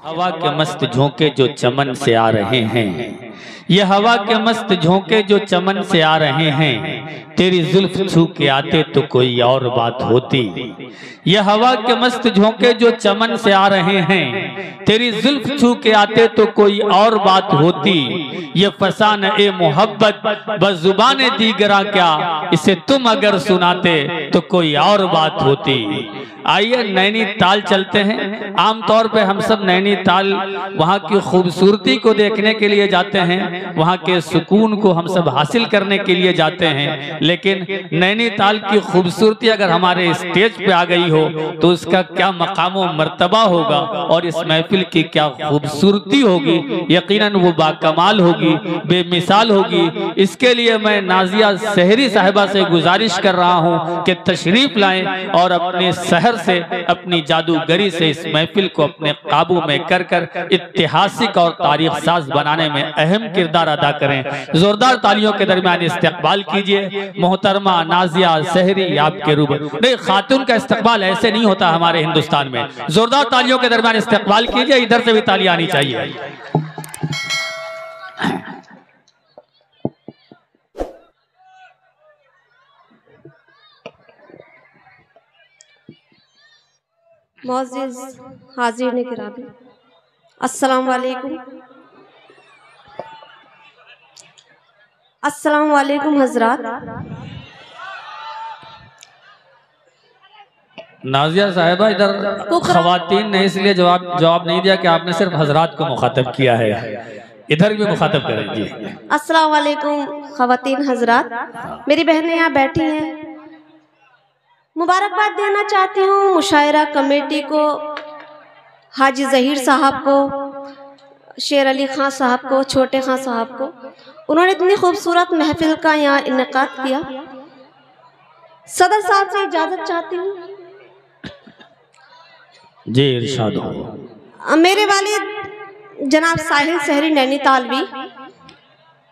हवा के मस्त झोंके जो चमन से आ रहे हैं, ये हवा के मस्त झोंके जो चमन से आ रहे हैं, तेरी जुल्फ छू के आते तो कोई और बात होती। ये हवा के मस्त झोंके जो चमन से आ रहे हैं, तेरी जुल्फ छू के आते तो कोई और बात होती। ये फसान ए मोहब्बत बस जुबाने दीगरा क्या, इसे तुम अगर सुनाते तो कोई और बात होती। आइए नैनीताल चलते हैं। आमतौर पे हम सब नैनीताल वहाँ की खूबसूरती को देखने के लिए जाते हैं, वहाँ के सुकून को हम सब हासिल करने के लिए जाते हैं, लेकिन नैनीताल की खूबसूरती अगर हमारे स्टेज पे आ गई हो तो उसका क्या मकाम व मर्तबा होगा और इस महफिल की क्या खूबसूरती होगी। यकीनन वो बाकमाल होगी, बेमिसाल होगी। इसके लिए मैं नाजिया सहरी साहिबा से गुजारिश कर रहा हूँ कि तशरीफ लाएं और अपने शहर से, अपनी जादूगरी से इस महफिल को अपने काबू में कर कर ऐतिहासिक और तारीख साज बनाने में अहम किरदार अदा करें। जोरदार तालियों के दरमियान इस्तकबाल कीजिए मोहतरमा नाजिया सहरी आपके रूबरू। नहीं, खातून का इस्तकबाल ऐसे नहीं होता हमारे हिंदुस्तान में। जोरदार तालियों के दरमियान इस्तकबाल कीजिए, इधर से भी तालियां आनी चाहिए। मोअज़्ज़िज़ हाज़िरीन किराम, अस्सलाम वालेकुम। अस्सलाम वालेकुम हज़रात। नाजिया साहिबा इधर खवातीन ने इसलिए जवाब नहीं दिया कि आपने सिर्फ हजरात को मुखातब किया है, इधर भी मुखातब करें जी। अस्सलाम वालेकुम खवातीन हज़रात, मेरी बहनें यहाँ बैठी हैं। मुबारकबाद देना चाहती हूँ मुशायरा कमेटी को, हाजी ज़हीर साहब को, शेर अली खां साहब को, छोटे खां साहब को। उन्होंने इतनी खूबसूरत महफिल का यहाँ इनेकाद किया। सदर साहब से इजाज़त चाहती हूँ जी, इरशाद हो। मेरे वालिद जनाब साहिल सहरी नैनीतालवी,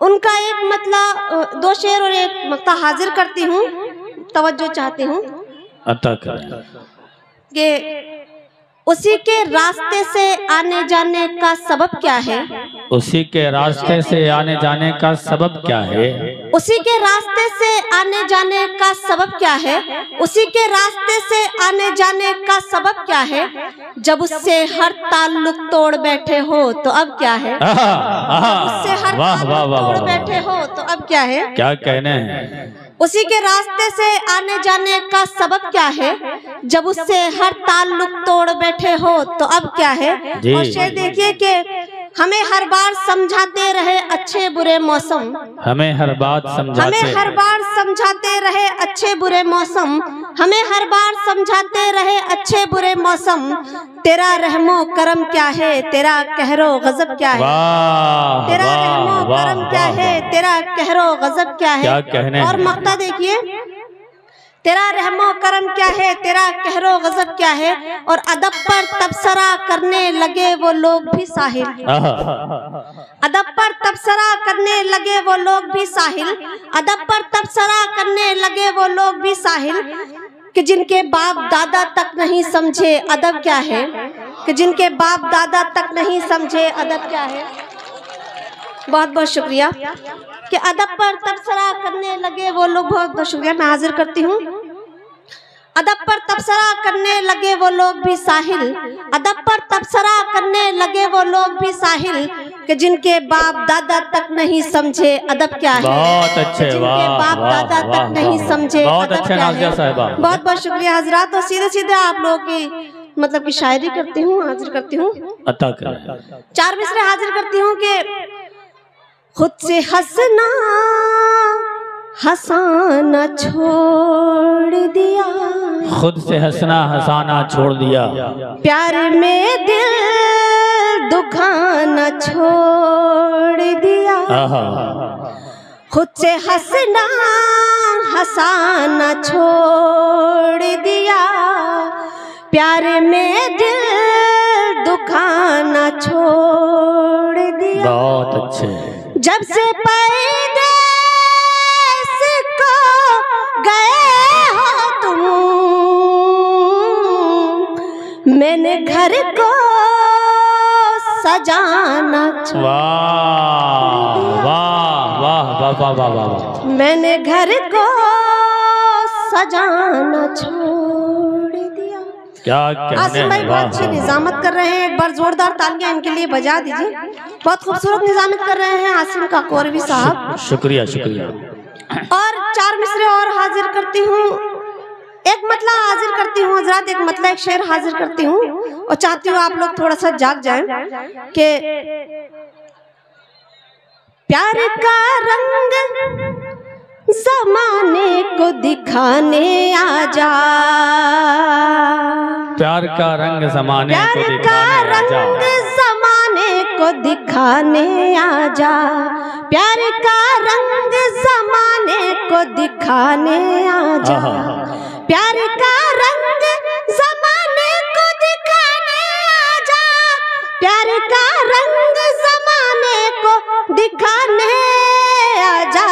उनका एक मतला दो शेर और एक मक्ता हाजिर करती हूँ, तवज्जो चाहती हूँ अता करें कि उसी के रास्ते से आने जाने का सबब क्या है। उसी के रास्ते से आने जाने का सबब क्या है। उसी के रास्ते से आने जाने का सबब क्या है। उसी के रास्ते से आने जाने का सबब क्या है। जब उससे हर ताल्लुक तोड़ बैठे हो तो अब क्या है। उससे हर ताल्लुक तोड़ बैठे हो तो अब क्या है। क्या कहने हैं। उसी के रास्ते से आने जाने का सबब क्या है। जब उससे हर ताल्लुक तोड़ बैठे हो तो अब क्या है। और शेर देखिए कि हमें हर बार समझाते रहे अच्छे बुरे मौसम, हमें हर बार समझाते रहे अच्छे बुरे मौसम, हमें हर बार समझाते रहे अच्छे बुरे मौसम। तेरा रहमो करम क्या है, तेरा कहरो गजब क्या है। तेरा रहमो करम क्या है, तेरा कहरो गजब क्या है। और मक्ता देखिए, तेरा रहमो करम क्या है, तेरा कहरो गजब क्या है। और अदब पर तबसरा करने लगे वो लोग भी साहिल, अदब पर तबसरा करने लगे वो लोग भी साहिल, अदब पर तबसरा करने लगे वो लोग भी साहिल। कि जिनके बाप दादा तक नहीं समझे अदब क्या है, कि जिनके बाप दादा तक नहीं समझे अदब क्या है। बहुत बहुत शुक्रिया कि अदब पर तबसरा करने लगे वो लोग, बहुत बहुत शुक्रिया। मैं हाजिर करती हूँ। अदब पर तबसरा करने लगे वो लोग भी साहिल, अदब पर तबसरा करने लगे वो लोग भी साहिल। कि जिनके बाप दादा तक नहीं समझे अदब क्या है। बहुत अच्छे, जिनके बाप दादा तक नहीं समझे अदब क्या है। बहुत बहुत शुक्रिया हजरात। और सीधे सीधे आप लोगों की मतलब की शायरी करती हूँ, हाजिर करती हूँ। चार मिसरे हाजिर करती हूँ कि खुद से हंसना हंसाना छोड़ दिया, खुद से हंसना हंसाना छोड़ दिया, प्यार में दिल दुखाना छोड़ दिया। खुद से हंसना हंसाना छोड़ दिया, प्यार में दिल दुखाना छोड़ दिया। बहुत अच्छे। जब से पैदा गए हो तुम, मैंने घर को सजाना छोड़ वाह वाह वाह वाह वाह वाह वाह। मैंने घर को सजाना छोड़ दिया। क्या कहने आसिम भाई हैं, बहुत वाह, अच्छी वाह, निजामत कर रहे हैं, एक बार जोरदार तालियां इनके लिए बजा दीजिए। बहुत खूबसूरत निजामत कर रहे हैं आसिम काकोरवी साहब। शुक्रिया शुक्रिया। और 4 मिसरे और हाजिर करती हूँ, एक मतला हाजिर करती हूँ हजरात, एक मतला एक शेर हाजिर करती हूँ और चाहती हूँ आप लोग थोड़ा सा जाग जाएं कि प्यार का रंग ज़माने को दिखाने आजा, प्यार का रंग ज़माने प्यार को का दिखाने रंग आजा, ज़माने को दिखाने आजा, प्यार का रंग ज़माने को दिखाने आजा, प्यार का रंग ज़माने को दिखाने आजा, प्यार का रंग ज़माने को दिखाने आजा,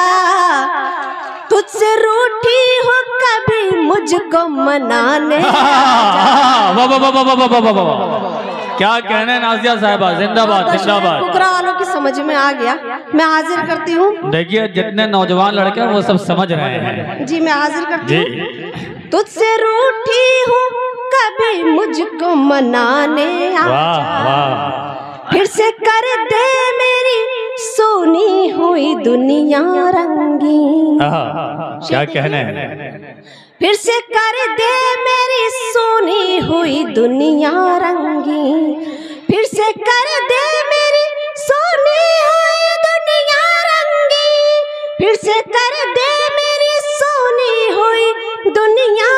तुझसे रूठी हो कभी मुझको मनाने वाह वाह वाह वाह वाह वाह वाह। क्या कहने नाजिया साहिबा, जिंदाबाद जिंदाबाद। कुकरा वालों की समझ में आ गया, मैं हाजिर करती हूँ। देखिए जितने नौजवान लड़के हैं वो सब समझ रहे हैं जी मैं हाजिर करती जी। हूँ। तुझसे रूठी हूँ कभी मुझको मनाने वाह आजा, वाह। फिर से कर दे मेरी सोनी हुई दुनिया रंगीन, क्या कहने हैं, फिर से कर दे मेरी सोनी हुई दुनिया रंगीन, फिर से कर दे मेरी सोनी हुई दुनिया रंगीन, फिर से कर दे मेरी सोनी हुई दुनिया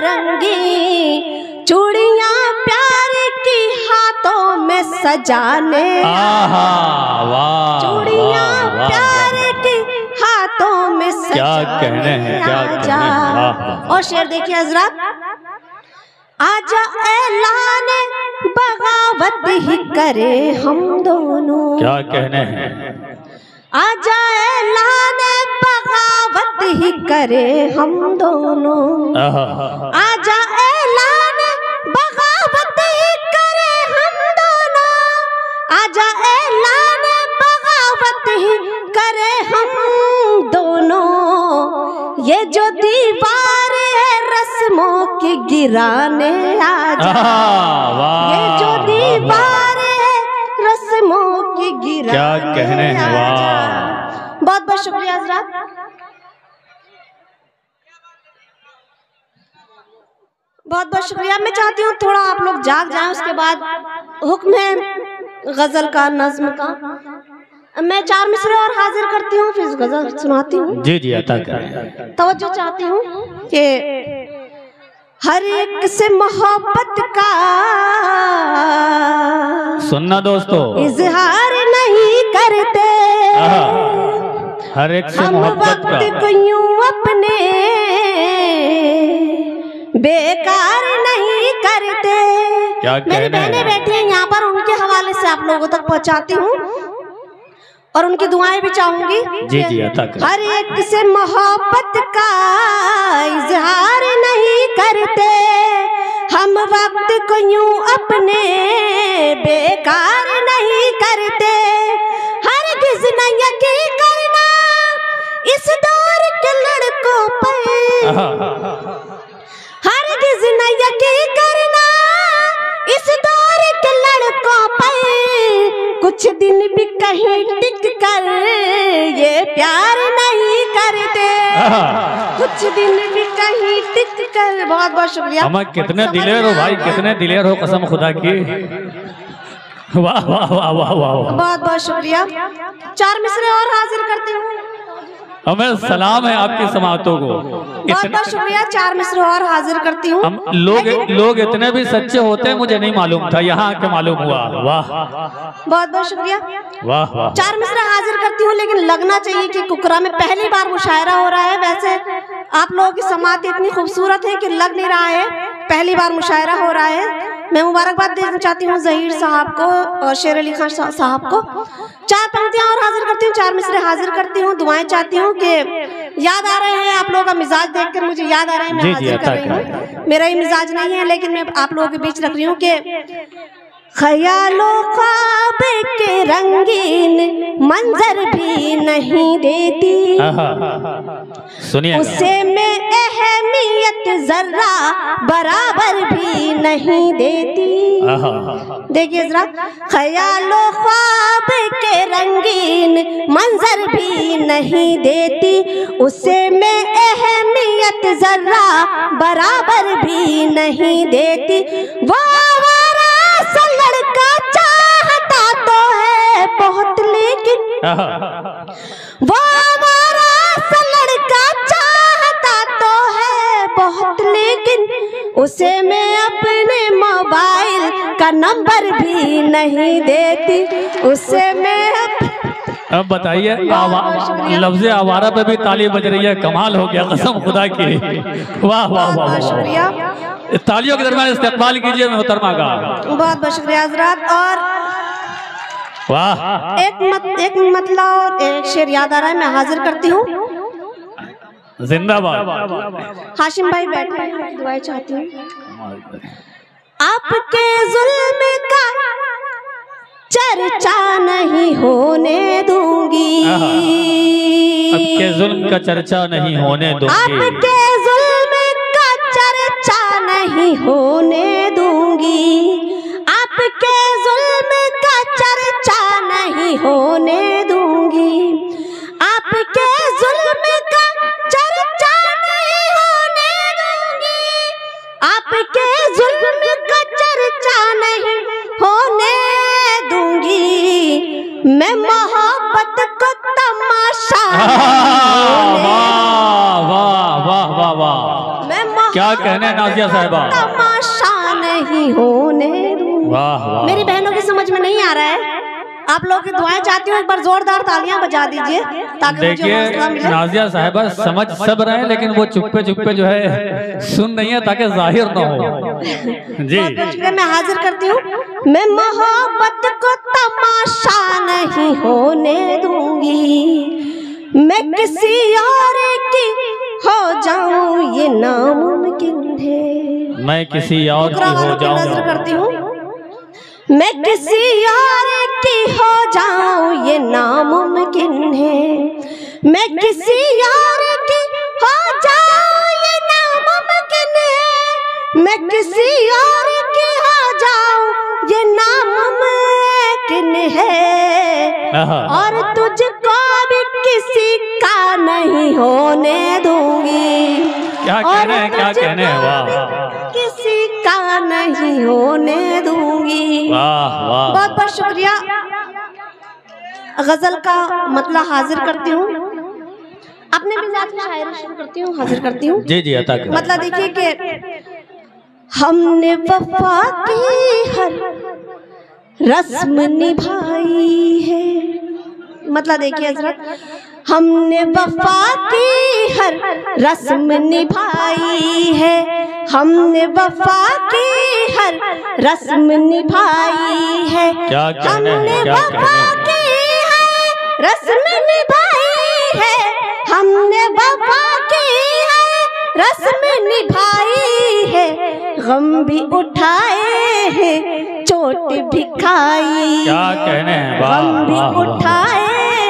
रंगीन, चूड़ियां प्यार की हाथों में सजाने, चूड़ियां प्यार की हाथों में क्या कहने हैं, क्या कहने हैं। और शेर देखिए हजरत, आजा ऐलान बगावत ही करे हम दोनों, क्या कहने हैं, आजा ऐलान बगावत ही करे हम दोनों, आजा ऐलान बगावत ही करे हम दोनों, आजा ऐलान बगावत ही करे हम दोनों, ये जो दीवार है रस्मों की गिराने आजा, ये जो दीवार है रस्मों की गिराने क्या कहने हैं, वाह। बहुत बहुत शुक्रिया हजरात। बहुत बहुत शुक्रिया। मैं चाहती हूँ थोड़ा आप लोग जाग जाएं, उसके बाद हुक्म है गजल का, नज्म का। मैं 4 मिसरे और हाजिर करती हूँ, फिर गजल सुनाती हूँ। जी जी अता करें। तवज्जो चाहती हूँ कि हर एक से मोहब्बत का सुनना दोस्तों, इजहार नहीं करते, हर एक से हम मोहब्बत वक्त का को यूं अपने बेकार नहीं करते। क्या मेरी कहने बहनें हैं, बैठी हैं यहाँ पर, उनके हवाले से आप लोगों तक पहुँचाती हूँ और उनकी दुआएं भी चाहूंगी। जी जी अता करें। हर एक से मोहब्बत का इजहार नहीं करते, हम वक्त को यूं अपने बेकार नहीं करते, हरगिज़ न यकीन करना इस दौर के लड़कों पर, हरगिज़ न यकीन करना इस दौर के लड़कों पर, कुछ दिन भी कहीं टिक कर ये प्यार नहीं करते, कुछ दिन भी कहीं टिक कर। बहुत बहुत शुक्रिया। हमें कितने दिलेर हो भाई, कितने दिलेर हो, कसम खुदा की। वाह वाह वाह वाह वाह। बहुत बहुत शुक्रिया। 4 मिसरे और हाजिर करती हूँ। हमें सलाम है आपकी समातों को। बहुत बहुत शुक्रिया। 4 मिसरे और हाजिर करती हूँ। हम लोग इतने भी सच्चे होते हैं, मुझे नहीं मालूम था, यहाँ आके मालूम हुआ। वाह बहुत बहुत शुक्रिया। वाह वाह। 4 मिसरे हाजिर करती हूँ, लेकिन लगना चाहिए कि कुकरा में पहली बार मुशायरा हो रहा है। वैसे आप लोगों की समात इतनी खूबसूरत है कि लग नहीं रहा है पहली बार मुशायरा हो रहा है। मैं मुबारकबाद देना चाहती हूँ ज़हीर साहब को और शेर अली खान साहब को। 4 पंक्तियाँ और हाजिर करती हूँ, 4 मिसरे हाजिर करती हूँ। दुआएं चाहती हूँ कि याद आ रहे हैं आप लोगों का मिजाज देखकर, मुझे याद आ रहा है, मैं हाजिर कर रही हूँ। मेरा ही मिजाज नहीं है, लेकिन मैं आप लोगों के बीच रख रही हूँ कि ख्यालों ख्वाब के रंगीन मंजर भी नहीं देती, सुनिए उसे में अहमियत जरा बराबर भी नहीं देती। देखिए जरा, ख्यालों ख्वाब के रंगीन मंजर भी नहीं देती, उसे में अहमियत जरा बराबर भी नहीं देती। वो सा लड़का चाहता तो है बहुत, लेकिन वो हमारा सा लड़का चाहता तो है बहुत, लेकिन उसे मैं अपने मोबाइल का नंबर भी नहीं देती, उसे मैं अब बताइए, लफ्ज़ आवारा पे भी ताली बज रही है, कमाल हो गया कसम खुदा की। वाह वाह वाह, शुक्रिया। तालियों के दरमियान इस्तेमाल कीजिए मोहतरमा का। बहुत बहुत शुक्रिया हजरात। और वाह, एक मतला और एक शेर याद आ रहा है, मैं हाजिर करती हूँ। जिंदाबाद। हाशिम भाई बैठे हैं, दुआएं चाहती हूँ। आपके जुल्म का चर्चा नहीं होने दूंगी, आपके जुल्म का चर्चा नहीं होने दूंगी, आपके जुल्म का चर्चा नहीं होने दूंगी, आपके जुल्म का चर्चा नहीं होने दूंगी, आपके जुल्म का चर्चा नहीं होने दूंगी, आपके जुल्म का चर्चा नहीं होने दूंगी, मैं मोहब्बत को तमाशा वाह वाह वाह वाह वाह, मैं क्या कहने नाजिया साहिबा, तमाशा नहीं होने दूंगी। वाह वाह। मेरी बहनों की समझ में नहीं आ रहा है, आप लोग की दुआएं चाहती हूँ, एक बार जोरदार तालियां बजा दीजिए ताकि मुझे हौसला मिले। नाजिया साहिबा समझ सब रहे, लेकिन वो चुप्पे चुप्पे जो है सुन नहीं है ताकि जाहिर ना हो। जी मैं हाजिर करती हूँ। मैं मोहब्बत को तमाशा नहीं होने दूंगी, मैं किसी और की हो जाऊं ये नामुमकिन है, मैं किसी और की हो जाऊं, नजर करती हूँ, मैं किसी और की हो जाऊं ये नामुमकिन है, मैं किसी और की हो जाऊं ये नामुमकिन है, मैं किसी और की हो जाऊं ये नामुमकिन है, और तुझको भी किसी का नहीं होने दूंगी। क्या कहने हैं, क्या कहने हैं, वाह, किसी का नहीं होने दूंगी। वाह वाह, बहुत बहुत शुक्रिया। गजल का मतलब हाजिर करती हूँ, अपने मिजाज की शायरी शुरू करती हूँ, हाजिर करती हूँ। जी जी अता करें। मतलब देखिए कि हमने वफा की हर रस्म निभाई है, मतलब देखिए हजरत, हमने वफा की हर रस्म निभाई है, हमने वफा की हर रस्म निभाई है, हमने वफा की हर रस्म निभाई है, हमने वफा की हर रस्म निभाई है, गम भी उठाए हैं चोट भी खाई, क्या कहने हैं, गम भी उठाए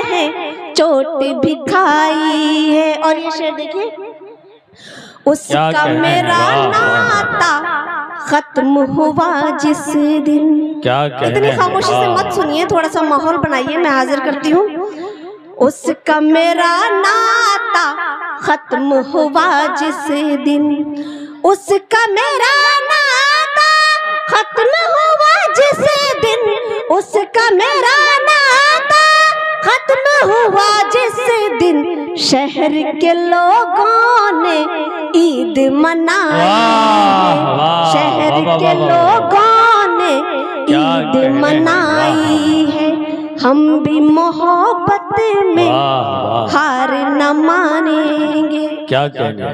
हैं चोट भी खाई है। और ये शेर देखिए, उसका मेरा नाता खत्म हुआ जिस दिन। क्या इतनी खामोशी से मत सुनिए, थोड़ा सा माहौल बनाइए, मैं हाजिर करती हूँ। उसका मेरा नाता खत्म हुआ जिस दिन, उसका मेरा नाता खत्म हुआ जिस दिन, उसका मेरा नाता खत्म हुआ जिस दिन, शहर के लोगों ने ईद मनाई, शहर के लोगों ने ईद मनाई है, हम भी मोहब्बत में हार न मानेंगे। क्या कहने,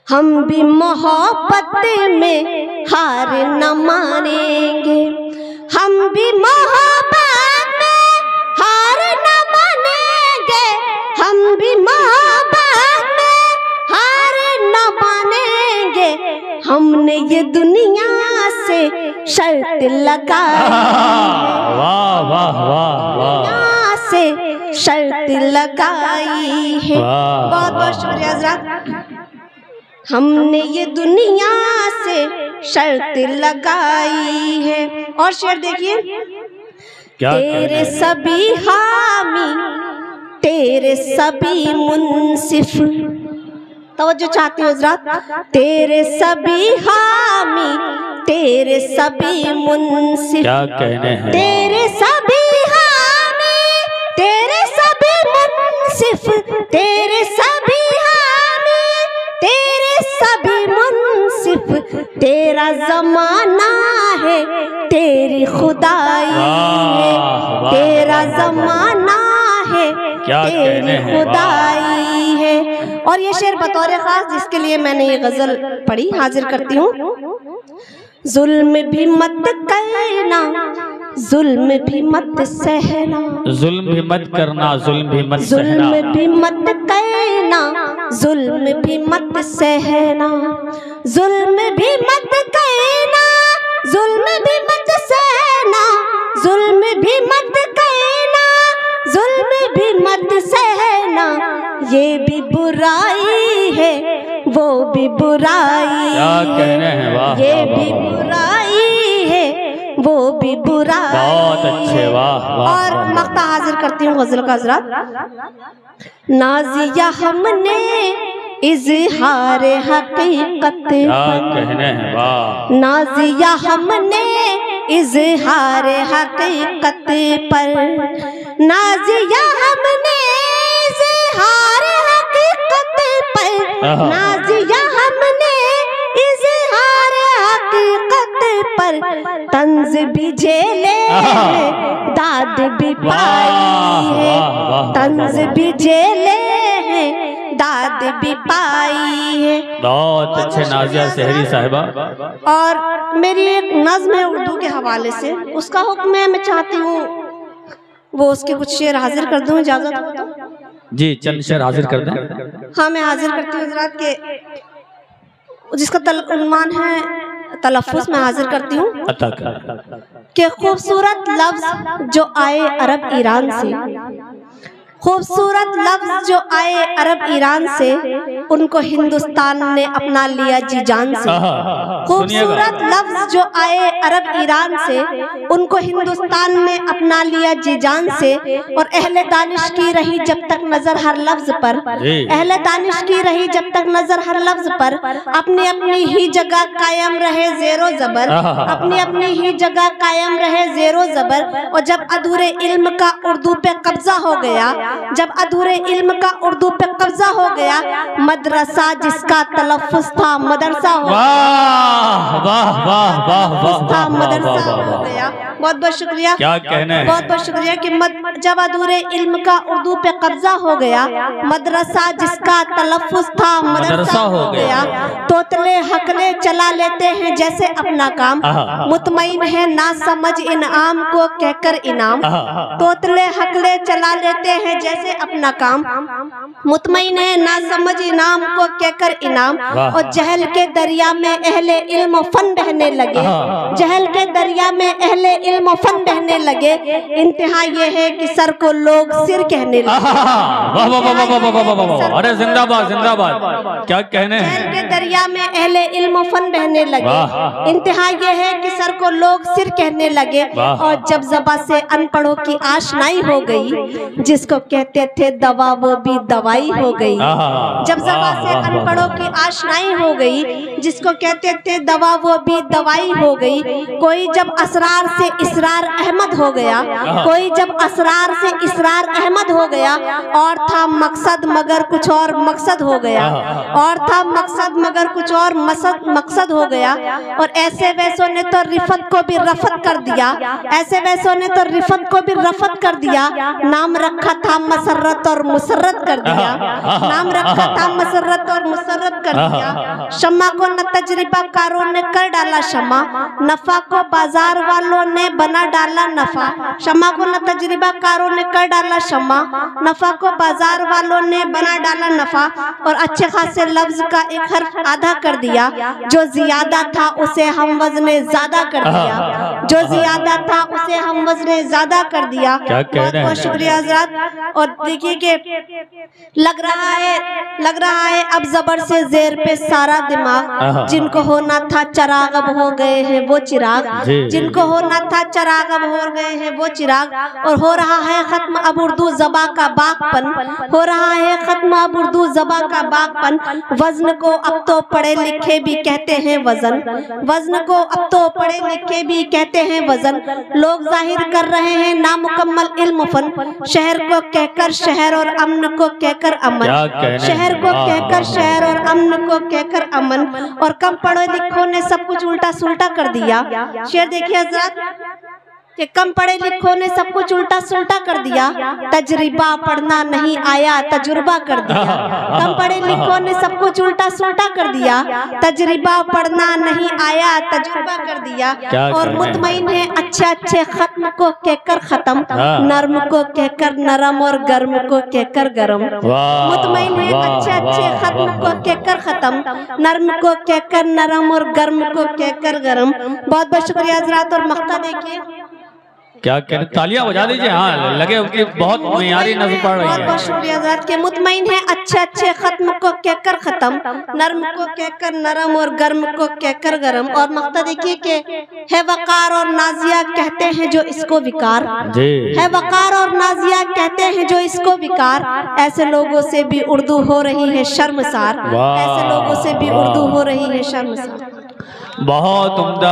हम भी मोहब्बत में हार न मानेंगे, हम भी मोहब्बत में हार न मानेंगे, हम भी मोहब्बत में हार न मानेंगे, हमने ये दुनिया से शर्त लगाई है, वाह वाह वाह वाह, दुनिया से शर्त लगाई है। वाह, बहुत बहुत शुक्रिया हज़रात। हमने ये दुनिया से शर्त लगाई है। और शेर देखिए, क्या तेरे सभी हामी, तेरे सभी मुंसिफ, तवज्जो चाहती हूँ हज़रात, तेरे सभी हामी, तेरे सभी मुंसिफ, क्या कहने हैं, तेरे सभी हामी, तेरे सभी मुंसिफ, तेरे सभी हामी, तेरे सभी मुंसिफ, तेरा जमाना है, तेरी खुदाई है, तेरा जमाना है, क्या कहने तेरी हैं, खुदाई है। और ये शेर बतौर खास जिसके लिए मैंने ये गजल पढ़ी हाजिर करती हूँ। जुल्म भी मत करना, जुल्म भी मत सहना, जुल्म भी मत करना, जुल्म भी मत जुल्म सहना, भी मत करना, जुल्म भी मत सहना, जुल्म भी मत करना, जुल्म भी मत सहना, जुल्म भी मत करना, जुल्म भी मत सहना, ये भी बुराई है, वो भी बुराई क्या कहने हैं, है, वाह ये वाह, भी वाह, बुराई है, वो भी बुराई। बहुत अच्छे, वाह वाह, और वाह, मक्ता हाजिर करती हूँ गजल का हज़रात। नाजिया हमने इजहार हकीकत क्या पर, कहने हैं, वाह, नाजिया हमने इजहार हकीकत पर, नाजिया हमने इजहार हकीकत पर, नाजिया हमने इजहार हकीकत पर, तंज भी झेले हैं, दाद भी पाई है, तंज भी झेले हैं, दाद भी पाई है। बहुत अच्छे नाजिया शहरी साहिबा। और मेरी एक नज्म है उर्दू के हवाले से, उसका हुक्म है, मैं चाहती हूँ वो उसके कुछ शेर हाजिर कर दूं, इजाजत हो तो? जी चंद शेर हाजिर कर दें। हाँ मैं हाजिर करती हूँ हज़रात के, जिसका उन्वान है तलफ़्फ़ुज़ में हाजिर करती हूँ अता कर कि खूबसूरत लफ्ज जो आए अरब ईरान से, खूबसूरत लफ्ज जो आए अरब ईरान से, उनको हिंदुस्तान ने अपना लिया जी जान से। खूबसूरत लफ्ज जो आए अरब ईरान से, उनको हिंदुस्तान ने अपना लिया जी जान से। और अहले दानिश की रही जब तक नजर हर लफ्ज पर, अहले दानिश की रही जब तक नजर हर लफ्ज पर, अपनी अपनी ही जगह कायम रहे ज़ेरो ज़बर, अपनी अपनी ही जगह कायम रहे ज़ेरो ज़बर। और जब अधूरे इल्म का उर्दू पे कब्जा हो गया, जब अधूरे इल्म का उर्दू पे कब्जा हो गया, मदरसा जिसका तलफ़्फ़ुज़ था मदरसा हो गया, मदरसा हो गया। बहुत बहुत शुक्रिया, क्या कहना है, बहुत बहुत शुक्रिया कि जब अधूरे इल्म का उर्दू पे कब्जा हो गया, मदरसा जिसका तलफ़्फ़ुज़ था मदरसा हो गया। तोतले हकले चला लेते हैं जैसे अपना काम, मुतमईन है ना समझ इनाम को कहकर इनाम। तोतले हकले चला लेते हैं जैसे अपना काम, मुतमईन है ना समझ इनाम को कहकर इनाम। और जहल के दरिया में अहले इल्म फन बहने लगे, जहल के दरिया में अहले इल्म फन बहने लगे। इंतहा ये है कि सर को लोग सिर कहने लगे। अरे जिंदाबाद जिंदाबाद, क्या कहने हैं, जहल के दरिया में अहले इल्म फन बहने लगे। इंतहा ये है कि सर को लोग सिर कहने लगे। और जब ज़बां से अनपढ़ों की आशनाई हो गई, जिसको कहते थे दवा वो भी दवाई हो गई। जब ज़बां से अनपढ़ों की आशनाई हो गई, जिसको कहते थे दवा वो भी दवाई हो गई। कोई जब असरार से इसरार अहमद हो गया, कोई जब असरार से इसरार अहमद हो गया। और था मकसद मगर कुछ और मकसद हो गया, और था मकसद मगर कुछ और मकसद हो गया। और ऐसे वैसों ने तो रिफत को भी रफत कर दिया, ऐसे वैसों ने तो रिफत को भी रफत कर दिया। नाम रखा था मसरत और मुसरत कर दिया, नाम रखा था मसरत और मुसरत कर दिया। शम्मा को न तजरिबा कारों ने कर डाला शम्मा, नफा को बाजार वालों ने बना डाला नफा। शम्मा को न तजरिबा वकारों ने कर डाला शम्मा, नफा को बाजार वालों ने बना डाला नफा, और अच्छे खासे लफ्ज का एक हर्फ आधा कर दिया, जो जियादा था उसे हम वजने ज्यादा कर दिया, जो जियादा था उसे हम वजने ज्यादा कर दिया। बहुत बहुत शुक्रिया हजरत। और देखिए कि लग रहा है अब जबर से जेर पे सारा दिमाग, जिनको होना था चिराग अब हो गए हैं वो चिराग, जिनको होना था चिराग अब हो गए हैं वो चिराग। और हो रहा है खत्म अब उर्दू ज़बा का बागपन, हो रहा है खत्म अब उर्दू ज़बा का बागपन। वजन को अब तो पढ़े लिखे भी कहते हैं वजन, वजन को अब तो पढ़े लिखे भी कहते हैं वजन। लोग जाहिर कर रहे हैं नामुकम्मल इल्म फन, शहर को कहकर शहर और अमन को कहकर अमन, शहर को कहकर शहर और अमन को कहकर अमन। और कम पढ़े लिखों ने सब कुछ उल्टा सुल्टा कर दिया। शेर देखिए हजरत कि कम पढ़े लिखों ने सब कुछ उल्टा सुल्टा कर दिया, तजरिबा पढ़ना नहीं आया तजुर्बा कर दिया। कम पढ़े लिखों ने सब कुछ उल्टा सुल्टा कर दिया, तजरिबा पढ़ना नहीं आया तजुर्बा कर दिया। और मुतमईन है अच्छे अच्छे खत्म को कहकर खत्म, नर्म को कहकर नरम और गर्म को कहकर गरम। मुतमईन है अच्छे अच्छे खत्म को कहकर खत्म, नर्म को कहकर नरम और गर्म को कहकर गरम। बहुत बहुत शुक्रिया हजरात। और मक्ता देखिए क्या कह रहे, तालियां बजा दीजिए। हाँ लगे उनकी बहुत मेयारी नज़्म पढ़ रही है। बहुत बहुत शुक्रिया हज़रात के। मुतमईन है अच्छे अच्छे खत्म को कहकर खत्म, नर्म को कहकर नरम और गर्म को कहकर गरम। और मक्ता देखिए कि है वकार और नाजिया कहते हैं जो इसको विकार, है वकार और नाजिया कहते हैं जो इसको विकार। ऐसे लोगों से भी उर्दू हो रही है शर्मसार, ऐसे लोगों से भी उर्दू हो रही है शर्मसार। बहुत उम्दा।